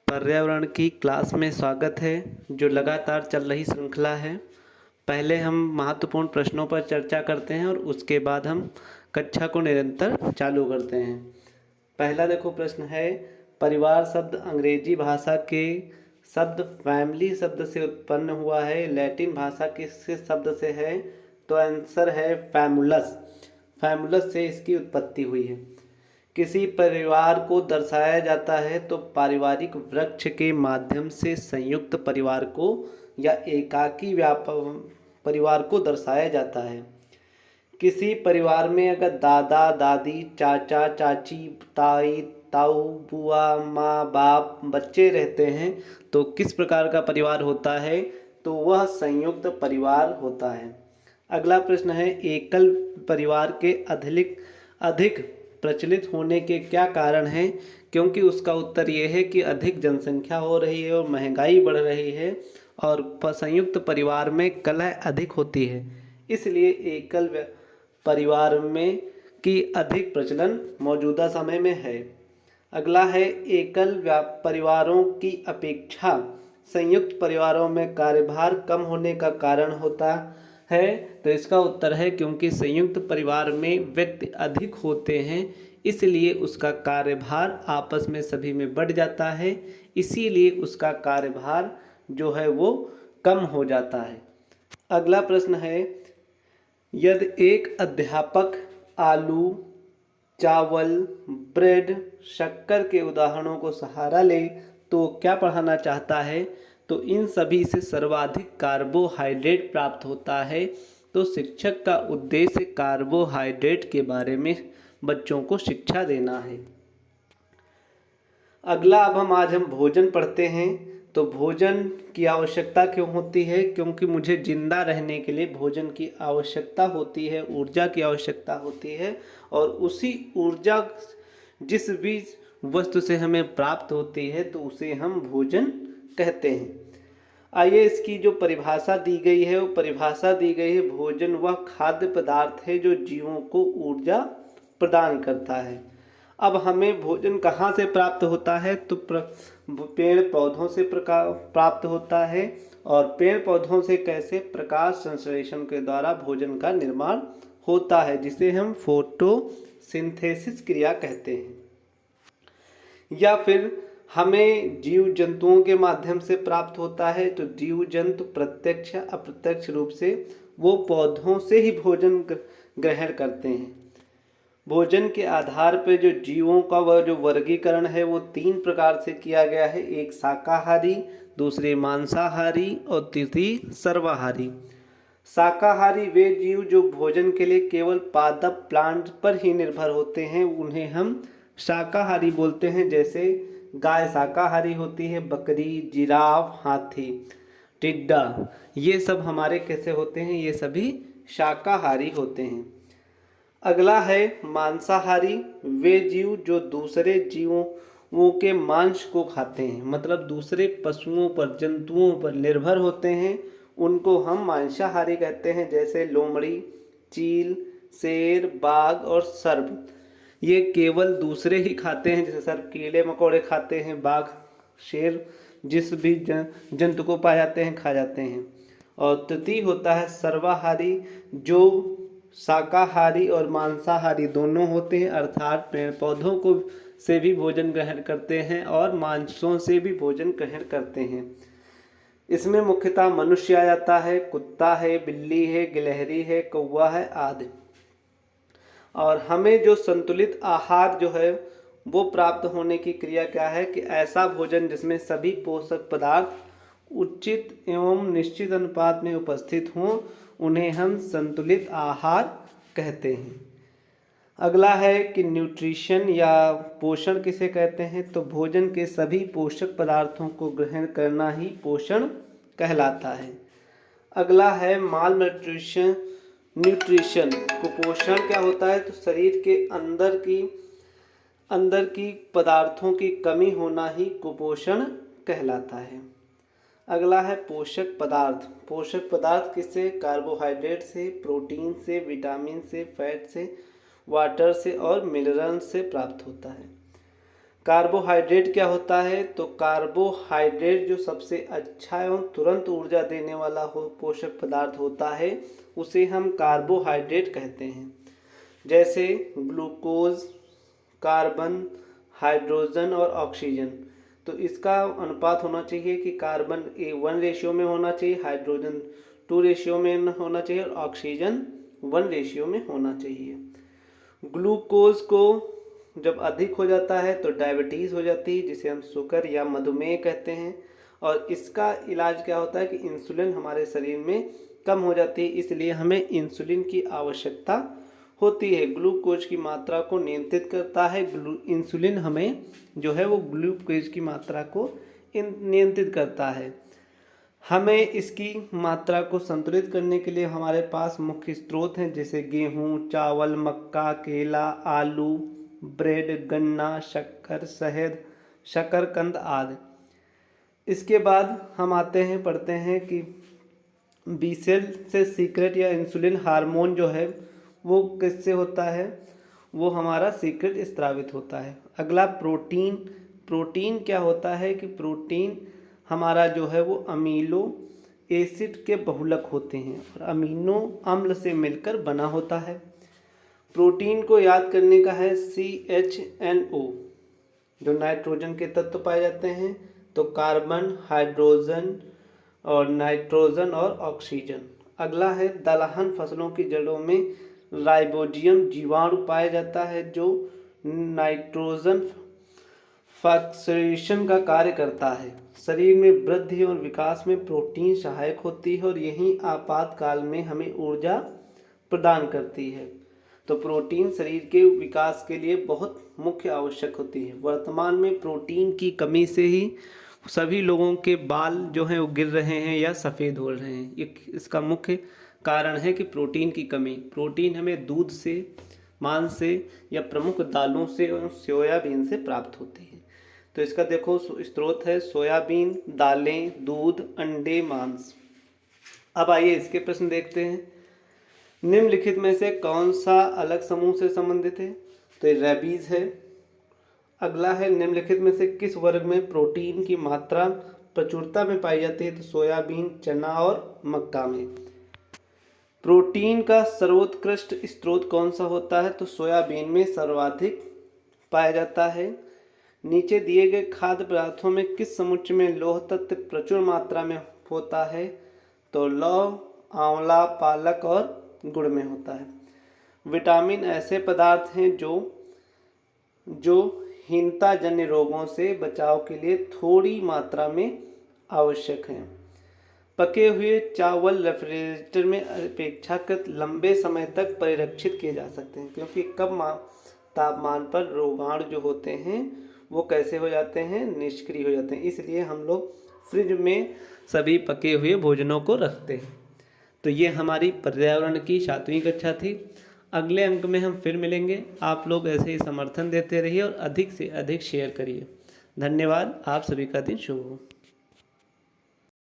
पर्यावरण की क्लास में स्वागत है जो लगातार चल रही श्रृंखला है। पहले हम महत्वपूर्ण प्रश्नों पर चर्चा करते हैं और उसके बाद हम कक्षा को निरंतर चालू करते हैं। पहला देखो प्रश्न है, परिवार शब्द अंग्रेजी भाषा के शब्द फैमिली शब्द से उत्पन्न हुआ है, लैटिन भाषा के शब्द से है, तो आंसर है फैमुलस। फैमुलस से इसकी उत्पत्ति हुई है। किसी परिवार को दर्शाया जाता है तो पारिवारिक वृक्ष के माध्यम से संयुक्त परिवार को या एकाकी परिवार को दर्शाया जाता है। किसी परिवार में अगर दादा दादी चाचा चाची ताई ताऊ बुआ माँ बाप बच्चे रहते हैं तो किस प्रकार का परिवार होता है, तो वह संयुक्त परिवार होता है। अगला प्रश्न है, एकल परिवार के अधिक प्रचलित होने के क्या कारण हैं? क्योंकि उसका उत्तर ये है कि अधिक जनसंख्या हो रही है और महंगाई बढ़ रही है और संयुक्त परिवार में कलह अधिक होती है, इसलिए एकल परिवार में की अधिक प्रचलन मौजूदा समय में है। अगला है, एकल परिवारों की अपेक्षा संयुक्त परिवारों में कार्यभार कम होने का कारण होता है, तो इसका उत्तर है क्योंकि संयुक्त परिवार में व्यक्ति अधिक होते हैं, इसलिए उसका कार्यभार आपस में सभी में बढ़ जाता है, इसीलिए उसका कार्यभार जो है वो कम हो जाता है। अगला प्रश्न है, यदि एक अध्यापक आलू चावल ब्रेड शक्कर के उदाहरणों को सहारा ले तो क्या पढ़ाना चाहता है, तो इन सभी से सर्वाधिक कार्बोहाइड्रेट प्राप्त होता है, तो शिक्षक का उद्देश्य कार्बोहाइड्रेट के बारे में बच्चों को शिक्षा देना है। अगला अब आज हम भोजन पढ़ते हैं। तो भोजन की आवश्यकता क्यों होती है? क्योंकि मुझे जिंदा रहने के लिए भोजन की आवश्यकता होती है, ऊर्जा की आवश्यकता होती है, और उसी ऊर्जा जिस भी वस्तु से हमें प्राप्त होती है तो उसे हम भोजन कहते हैं। आइए इसकी जो परिभाषा दी गई है वो परिभाषा दी गई है, भोजन वह खाद्य पदार्थ है जो जीवों को ऊर्जा प्रदान करता है। अब हमें भोजन कहाँ से प्राप्त होता है, तो पेड़ पौधों से प्राप्त होता है, और पेड़ पौधों से कैसे? प्रकाश संश्लेषण के द्वारा भोजन का निर्माण होता है, जिसे हम फोटोसिंथेसिस क्रिया कहते हैं। या फिर हमें जीव जंतुओं के माध्यम से प्राप्त होता है, तो जीव जंतु प्रत्यक्ष अप्रत्यक्ष रूप से वो पौधों से ही भोजन ग्रहण करते हैं। भोजन के आधार पर जो जीवों का वह जो वर्गीकरण है वो 3 प्रकार से किया गया है, एक शाकाहारी, दूसरे मांसाहारी और तीसरी सर्वाहारी। शाकाहारी वे जीव जो भोजन के लिए केवल पादप प्लांट पर ही निर्भर होते हैं, उन्हें हम शाकाहारी बोलते हैं। जैसे गाय शाकाहारी होती है, बकरी, जिराफ, हाथी, टिड्डा, ये सब हमारे कैसे होते हैं? ये सभी शाकाहारी होते हैं। अगला है मांसाहारी, वे जीव जो दूसरे जीवों के मांस को खाते हैं, मतलब दूसरे पशुओं पर जंतुओं पर निर्भर होते हैं, उनको हम मांसाहारी कहते हैं। जैसे लोमड़ी, चील, शेर, बाघ और सर्प, ये केवल दूसरे ही खाते हैं। जैसे सर्प कीड़े मकोड़े खाते हैं, बाघ शेर जिस भी जंतु को पा जाते हैं खा जाते हैं। और तृतीय होता है सर्वाहारी, जो शाकाहारी और मांसाहारी दोनों होते हैं, अर्थात पेड़ पौधों को से भी भोजन ग्रहण करते हैं और मांसों से भी भोजन ग्रहण करते हैं। इसमें मुख्यतः मनुष्य आ जाता है, कुत्ता है, बिल्ली है, गिलहरी है, कौवा है आदि। और हमें जो संतुलित आहार जो है वो प्राप्त होने की क्रिया क्या है कि ऐसा भोजन जिसमें सभी पोषक पदार्थ उचित एवं निश्चित अनुपात में उपस्थित हों, उन्हें हम संतुलित आहार कहते हैं। अगला है कि न्यूट्रिशन या पोषण किसे कहते हैं, तो भोजन के सभी पोषक पदार्थों को ग्रहण करना ही पोषण कहलाता है। अगला है माल न्यूट्रिशन। कुपोषण क्या होता है, तो शरीर के अंदर की पदार्थों की कमी होना ही कुपोषण कहलाता है। अगला है पोषक पदार्थ। पोषक पदार्थ किससे? कार्बोहाइड्रेट से, प्रोटीन से, विटामिन से, फैट से, वाटर से और मिनरल से प्राप्त होता है। कार्बोहाइड्रेट क्या होता है? तो कार्बोहाइड्रेट जो सबसे अच्छा एवं तुरंत ऊर्जा देने वाला पोषक पदार्थ होता है उसे हम कार्बोहाइड्रेट कहते हैं। जैसे ग्लूकोज, कार्बन, हाइड्रोजन और ऑक्सीजन। तो इसका अनुपात होना चाहिए कि कार्बन 1 रेशियो में होना चाहिए, हाइड्रोजन 2 रेशियो में होना चाहिए और ऑक्सीजन 1 रेशियो में होना चाहिए। ग्लूकोज को जब अधिक हो जाता है तो डायबिटीज़ हो जाती है, जिसे हम शुगर या मधुमेह कहते हैं। और इसका इलाज क्या होता है कि इंसुलिन हमारे शरीर में कम हो जाती है, इसलिए हमें इंसुलिन की आवश्यकता होती है। ग्लूकोज की मात्रा को नियंत्रित करता है इंसुलिन, हमें जो है वो ग्लूकोज की मात्रा को नियंत्रित करता है। हमें इसकी मात्रा को संतुलित करने के लिए हमारे पास मुख्य स्रोत हैं, जैसे गेहूँ, चावल, मक्का, केला, आलू, ब्रेड, गन्ना, शक्कर, शहद, शकरकंद आदि। इसके बाद हम आते हैं, पढ़ते हैं कि बी सेल से सीक्रेट या इंसुलिन हार्मोन जो है वो किससे होता है? वो हमारा सीक्रेट स्रावित होता है। अगला प्रोटीन। प्रोटीन क्या होता है कि प्रोटीन हमारा जो है वो अमीनो एसिड के बहुलक होते हैं और अमीनो अम्ल से मिलकर बना होता है। प्रोटीन को याद करने का है CHNO, जो नाइट्रोजन के तत्व पाए जाते हैं, तो कार्बन, हाइड्रोजन और नाइट्रोजन और ऑक्सीजन। अगला है दलहन फसलों की जड़ों में राइबोजियम जीवाणु पाया जाता है, जो नाइट्रोजन फॉस्फोरेशन का कार्य करता है। शरीर में वृद्धि और विकास में प्रोटीन सहायक होती है और यही आपातकाल में हमें ऊर्जा प्रदान करती है। तो प्रोटीन शरीर के विकास के लिए बहुत मुख्य आवश्यक होती है। वर्तमान में प्रोटीन की कमी से ही सभी लोगों के बाल जो हैं वो गिर रहे हैं या सफ़ेद हो रहे हैं। इसका मुख्य कारण है कि प्रोटीन की कमी। प्रोटीन हमें दूध से, मांस से या प्रमुख दालों से और सोयाबीन से प्राप्त होती है। तो इसका देखो स्रोत है सोयाबीन, दालें, दूध, अंडे, मांस। अब आइए इसके प्रश्न देखते हैं। निम्नलिखित में से कौन सा अलग समूह से संबंधित है? तो ये रेबीज है। अगला है निम्नलिखित में से किस वर्ग में प्रोटीन की मात्रा प्रचुरता में पाई जाती है? तो सोयाबीन, चना और मक्का में। प्रोटीन का सर्वोत्कृष्ट स्रोत कौन सा होता है? तो सोयाबीन में सर्वाधिक पाया जाता है। नीचे दिए गए खाद्य पदार्थों में किस समुच्चय में लौह तत्व प्रचुर मात्रा में होता है? तो लौह आंवला, पालक और गुड़ में होता है। विटामिन ऐसे पदार्थ हैं जो हीनता जन्य रोगों से बचाव के लिए थोड़ी मात्रा में आवश्यक हैं। पके हुए चावल रेफ्रिजरेटर में अपेक्षाकृत लंबे समय तक परिरक्षित किए जा सकते हैं, क्योंकि कम तापमान पर रोगाणु जो होते हैं वो कैसे हो जाते हैं? निष्क्रिय हो जाते हैं। इसलिए हम लोग फ्रिज में सभी पके हुए भोजनों को रखते हैं। तो ये हमारी पर्यावरण की 7वीं कक्षा थी। अगले अंक में हम फिर मिलेंगे। आप लोग ऐसे ही समर्थन देते रहिए और अधिक से अधिक शेयर करिए। धन्यवाद। आप सभी का दिन शुभ हो।